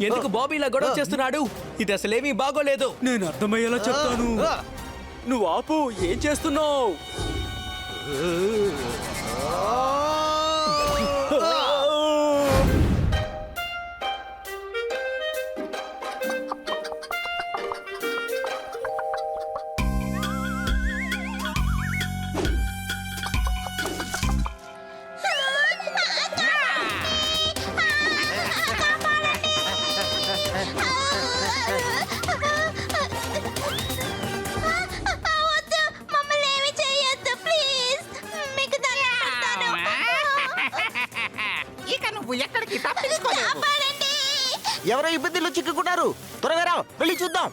ఎందుకు బాబీ ఇలా గొడవ చేస్తున్నాడు? ఇది అసలేమీ బాగోలేదు. నేను అర్థమయ్యేలా చెప్తాను. నువ్వు ఆపు, ఏం చేస్తున్నావు? ఎక్కడికి తప్పించుకోలేవు. ఎవరో ఇబ్బందులు చిక్కుకున్నారు, త్వరగా రా, వెళ్ళి చూద్దాం.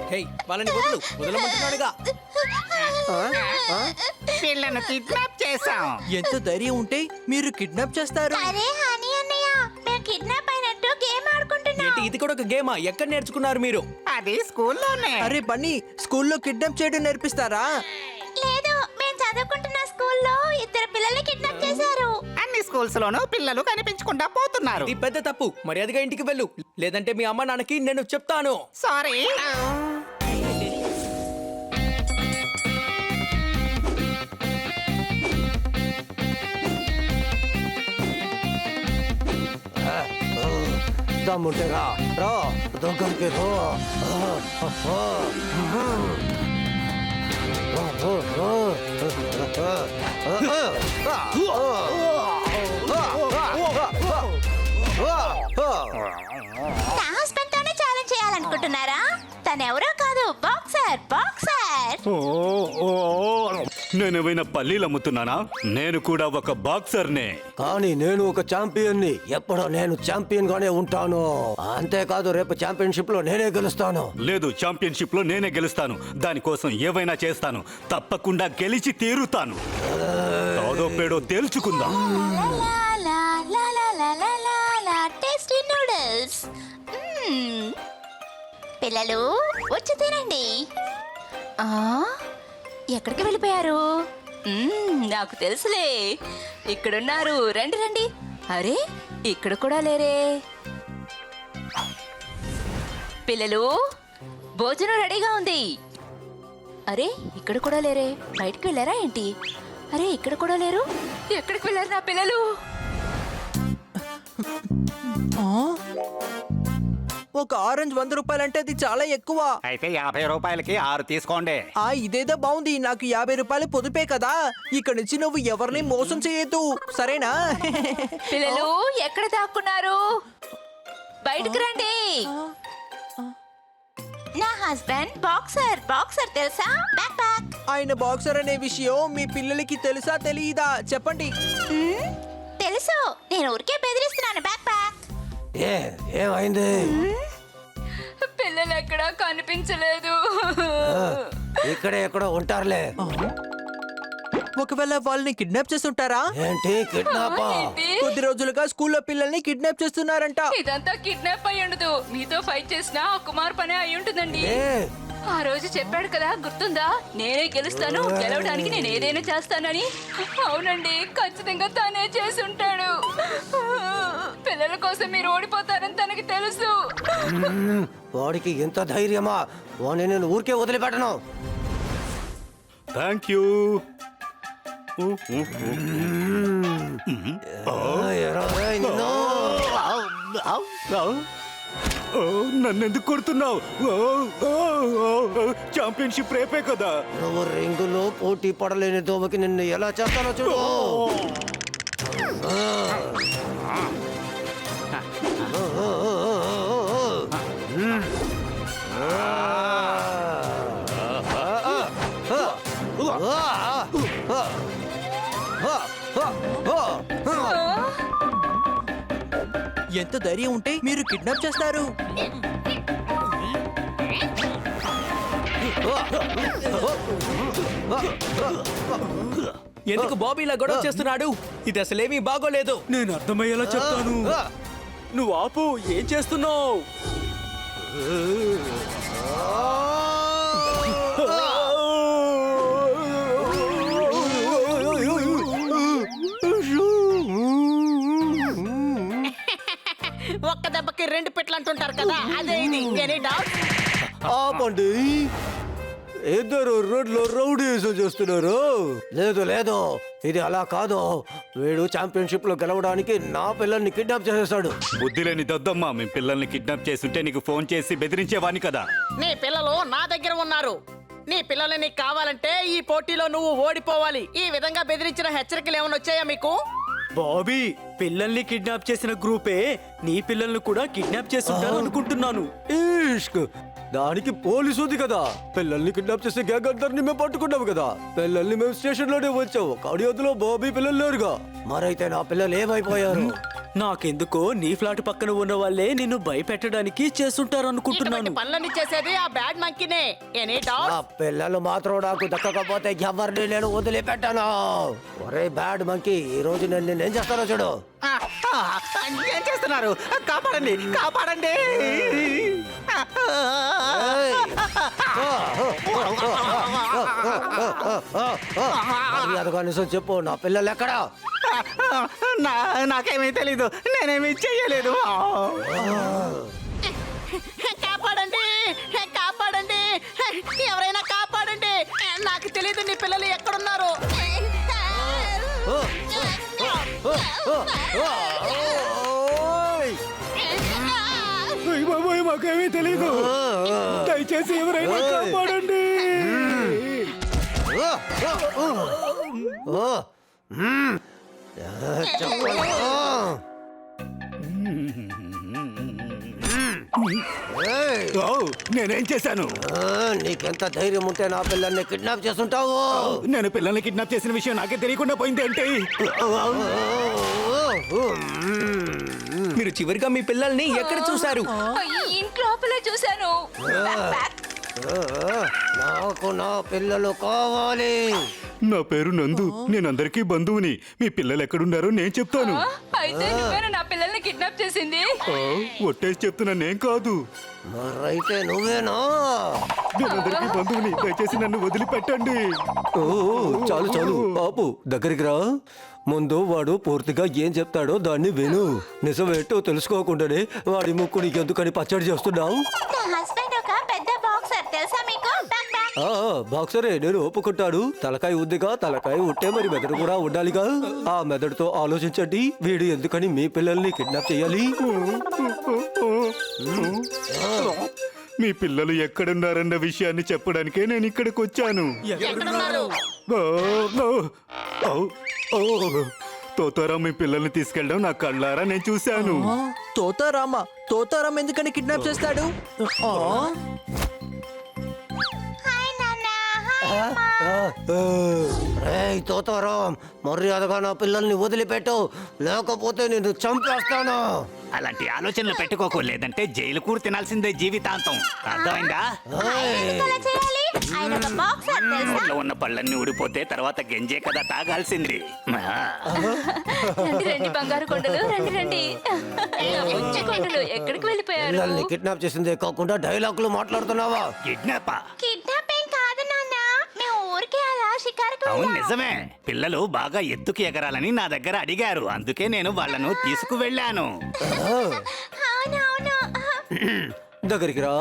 హే, వాళ్ళని వదలమంటున్నాడుగా. వీళ్ళను కిడ్నాప్ చేశాం. ఎంత ధైర్యం ఉంటే మీరు కిడ్నాప్ చేస్తారు? అరే హనీ అన్నయ్య, మేము కిడ్నాప్ అయినట్టు గేమ్ ఆడుకుంటున్నాం. ఏంటి, ఇది కూడా ఒక గేమా? ఎక్కడ నేర్చుకున్నారు మీరు? అది స్కూల్లోనే. అరే బన్నీ, స్కూల్లో కిడ్నాప్ చేయడం నేర్పిస్తారా? లేదు, మేము చదువుకుంటున్న స్కూల్లో ఇద్దరు పిల్లల్ని కిడ్నాప్ చేశారు. అన్ని స్కూల్స్ లోనూ పిల్లలు కనిపించకుండా పోతున్నారు. ఇది పెద్ద తప్పు. మర్యాదగా ఇంటికి వెళ్ళు, లేదంటే మీ అమ్మ నాన్నకి నేను చెప్తాను. సారీ. దమ్ముంటే రా, రా, దగ్గరికి రా. నా హస్బెండ్ తోనే ఛాలెంజ్ చేయాలనుకుంటున్నారా? తనెవరో కాదు, బాక్సర్. బాక్సర్. నేనేమైనా పల్లీలు అమ్ముతున్నానా? నేను కూడా ఒక బాక్సర్నే. కానీ నేను ఒక ఛాంపియన్ని. ఎప్పుడో నేను ఛాంపియన్ గానే ఉంటాను. అంతేకాదు, రేపు ఛాంపియన్షిప్ లో నేనే గెలుస్తాను. లేదు, ఛాంపియన్షిప్ లో నేనే గెలుస్తాను. దానికోసం ఏవైనా చేస్తాను. తప్పకుండా గెలిచి తీరుతాను. తాదో పేడో తేల్చుకుందాం. లా లా లా లా లా లా లా లా, టేస్టీ నూడిల్స్. పిల్లలు వచ్చి తినండి. ఎక్కడికి వెళ్ళిపోయారు? నాకు తెలుసులే, ఇక్కడున్నారు. రండి రండి. అరే, ఇక్కడ కూడా లేరే. పిల్లలు, భోజనం రెడీగా ఉంది. అరే, ఇక్కడ కూడా లేరే. బయటికి వెళ్ళారా ఏంటి? అరే, ఇక్కడ కూడా లేరు. ఎక్కడికి వెళ్ళారు నా పిల్లలు? ఒక ఆరెంజ్ 100 రూపాయలంటే అది చాలా ఎక్కువ. అయితే 50 రూపాయలకి 6 తీసుకోండి. ఇదేదో బాగుంది. నాకు 50 రూపాయలు పొదుపే కదా. ఇక్కడ నుంచి నువ్వు ఎవరిని మోసం చేయొద్దు, సరేనా? పిల్లలు ఎక్కడ దాక్కున్నారు? బయటికి రండి. నా హస్బెండ్ బాక్సర్. బాక్సర్ తెలుసా? Back pack. ఆయన బాక్సర్ అనే విషయం మీ పిల్లలకి తెలుసా తెలీదా? చెప్పండి. తెలుసు, నేను ఊరికే బెదిరిస్తున్నాను. Back pack. ఏమైంది? పిల్లలు ఎక్కడా కనిపించలేదు. ఇక్కడే ఎక్కడో ఉంటారులే. ఒకవేళ వాళ్ళని కిడ్నాప్ చేస్తుంటారా? ఏంటి కిడ్నాపా? కొద్ది రోజులుగా స్కూల్లో పిల్లల్ని కిడ్నాప్ చేస్తున్నారంట. ఇదంతా కిడ్నాప్ అయి ఉండదు. మీతో ఫైట్ చేసిన ఆ కుమార్ పనే అయి ఉంటుందండి. ఆ రోజు చెప్పాడు కదా, గుర్తుందా? నేనే గెలుస్తాను, గెలవడానికి నేను ఏదైనా చేస్తానని. అవునండి, ఖచ్చితంగా తనే చేసి ఉంటాడు. పిల్లల కోసం మీరు ఓడిపోతారని తనకి తెలుసు. వాడికి ఎంత ధైర్యమా? వాడిని నేను ఊరికే వదిలిపెట్టను. Thank you. నన్నెందుకు కొడుతున్నావు? ఛాంపియన్షిప్ రేపే కదా. నువ్వు రింగులో పోటీ పడలేని దోమకి నిన్ను ఎలా చేస్తానో చూడు. ఎంత ధైర్యం ఉంటే మీరు కిడ్నాప్ చేస్తారు? ఎందుకు బాబీ ఇలా గొడవ చేస్తున్నాడు? ఇది అసలేమీ బాగోలేదు. నేను అర్థమయ్యేలా చెప్తాను. నువ్వు ఆపు, ఏం చేస్తున్నావు? ఒక్క దెబ్బకి రెండు పిట్లు అంటుంటారు కదా, అదే ఇది. Any doubt? ఆపండి, ఇద్దరు రోడ్లో రౌడీజం చేస్తున్నారు. లేదు లేదు, ఇది అలా కాదు. వీడు ఛాంపియన్షిప్ లో గెలవడానికి నా పిల్లల్ని కిడ్నాప్ చేసేస్తాడు. బుద్ధి లేని దద్దమ్మా, మీ పిల్లల్ని కిడ్నాప్ చేస్తుంటే నీకు ఫోన్ చేసి బెదిరించేవాని కదా. నీ పిల్లలు నా దగ్గర ఉన్నారు. నీ పిల్లలు నీకు కావాలంటే ఈ పోటీలో నువ్వు ఓడిపోవాలి. ఈ విధంగా బెదిరించిన హెచ్చరికలు ఏమైనా వచ్చాయా మీకు? బాబీ, పిల్లల్ని కిడ్నాప్ చేసిన గ్రూపే నీ పిల్లల్ని కూడా కిడ్నాప్ చేస్తుంటారు అనుకుంటున్నాను. ఈష్క్, దానికి పోలీసు ఉంది కదా. పిల్లల్ని కిడ్నాప్ చేసే గ్యాంగ్ అందరిని మేము పట్టుకున్నాము కదా. పిల్లల్ని మేము స్టేషన్ లోనే వచ్చాము, కానీ అందులో బాబీ పిల్లలు లేరుగా. మరైతే నా పిల్లలు ఏమైపోయారు? నాకెందుకో నీ ఫ్లాట్ పక్కన ఉన్న వాళ్ళే నిన్ను భయపెట్టడానికి చేస్తుంటారు అనుకుంటున్నాను. ఇటువంటి పనులన్నీ చేసేది ఆ బ్యాడ్ మంకీనే. Any doubt? ఆ పిల్లలు మాత్రం నాకు దక్కకపోతే ఎవరిని నేను వదిలిపెట్టాను. ఒరే బ్యాడ్ మంకీ, ఈ రోజు నేను ఏం చేస్తానో చూడు. ఏం చేస్తున్నారు? కాపాడండి, కాపాడండి. ఏయ్! మర్యాదగా నిజం చెప్పు, నా పిల్లలు ఎక్కడా? నాకేమీ తెలీదు, నేనేమీ చెయ్యలేదు. కాపాడండి, కాపాడండి, ఎవరైనా కాపాడండి. నాకు తెలియదు నీ పిల్లలు ఎక్కడున్నారు. ఓయ్! మాకేమీ తెలీదు, దయచేసి ఎవరైనా కాపాడండి. నేనేం చేశాను? నీకెంత ధైర్యం ఉంటే నా పిల్లల్ని కిడ్నాప్ చేస్తుంటావు? నేను పిల్లల్ని కిడ్నాప్ చేసిన విషయం నాకే తెలియకుండా పోయింది ఏంటి? మీరు చివరిగా మీ పిల్లల్ని ఎక్కడ చూశారు? ఇంటి లోపలే చూశాను. నాకు నా పిల్లలు కావాలి. నా పేరు నందు, నేను అందరికీ బంధువుని. మీ పిల్లలు ఎక్కడున్నారో నేను చెప్తాను. అయితే నువ్వేనా నా పిల్లల్ని కిడ్నాప్ చేసింది? ఒట్టేసి చెప్తున్నా, నేను కాదు. మరైతే నువ్వేనా? నేను అందరికీ బంధువుని, దయచేసి నన్ను వదిలిపెట్టండి. చాలు చాలు పాపు, దగ్గరికి రా. ముందు వాడు పూర్తిగా ఏం చెప్తాడో దాన్ని విను. నిజమేంటో తెలుసుకోకుండానే వాడి ముక్కు నీకెందుకని పచ్చడి చేస్తున్నావు? నా హస్బెండ్ ఒక పెద్ద బాక్సర్, తెలుసా మీకు? బాక్సరే, నేను ఒప్పుకుంటాను. తలకాయ ఉందిగా, తలకాయ ఉంటే మరి మెదడు కూడా ఉండాలిగా. ఆ మెదడుతో ఆలోచించండి, వీడు ఎందుకని మీ పిల్లల్ని కిడ్నాప్ చేయాలి? మీ పిల్లలు ఎక్కడున్నారన్న విషయాన్ని చెప్పడానికే నేను ఇక్కడికి వచ్చాను. ఎక్కడున్నారు? తోతారా మీ పిల్లల్ని తీసుకెళ్ళడం నా కళ్ళారా నేను చూశాను. తోతారామా? తోతారాం ఎందుకని కిడ్నాప్ చేస్తాడు? హాయ్ నాన్న, హాయ్. రేయ్ తోతారాం, మర్యాదగా నా పిల్లల్ని వదిలిపెట్టు, లేకపోతే నేను చంపేస్తాను. అలాంటి ఆలోచనలు పెట్టుకోకు, లేదంటే జైలు కూర తినాల్సిందే జీవితాంతం. అర్థమైందా? అలా చేయాలి. ఆయన ఒక బాక్సర్, తెలుసా? నోట్లో ఉన్న పళ్ళన్నీ ఊడిపోతే తర్వాత గంజే కదా తాగాల్సింది. రండి రండి బంగారు కొండలు, రండి రండి. నా బుజ్జి కొండలు ఎక్కడికి వెళ్ళిపోయారు? పిల్లల్ని కిడ్నాప్ చేసిందే కాకుండా డైలాగులు మాట్లాడుతున్నావా? కిడ్నాపా? కిడ్నాప్ ఏం కాదు నాన్న, మేము ఊరికే అలా షికారుకు అవును వెళ్ళాం. నిజమే. పిల్లలు బాగా ఎత్తుకు ఎగరాలని నా దగ్గర అడిగారు, అందుకే నేను వాళ్ళను తీసుకువెళ్ళాను. అవునవును. దగ్గరికి రా.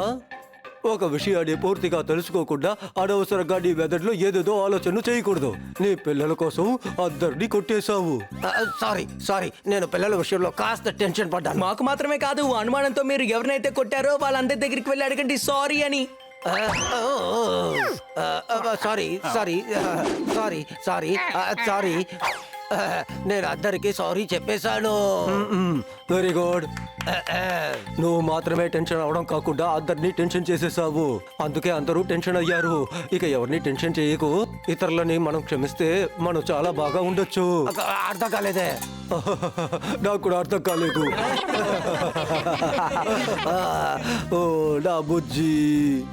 ఒక విషయాన్ని పూర్తిగా తెలుసుకోకుండా అనవసరంగా నీ మెదడులో ఏదేదో ఆలోచన చేయకూడదు. నీ పిల్లల కోసం అందరినీ కొట్టేశావు. సారీ, నేను పిల్లల విషయంలో కాస్త టెన్షన్ పడ్డాను. మాకు మాత్రమే కాదు, అనుమానంతో మీరు ఎవరినైతే కొట్టారో వాళ్ళందరి దగ్గరికి వెళ్ళి అడగండి సారీ అని. సారీ నేను అందరికీ సారీ చెప్పేశాను. Very good. నువ్వు మాత్రమే టెన్షన్ అవడం కాకుండా అందరినీ టెన్షన్ చేసేసావు. అందుకే అందరూ టెన్షన్ అయ్యారు. ఇక ఎవరిని టెన్షన్ చేయకు. ఇతరులని మనం క్షమిస్తే మనం చాలా బాగా ఉండొచ్చు. అర్థం కాలేదే. నాకు కూడా అర్థం కాలేదు. ఓ నా బుజ్జి.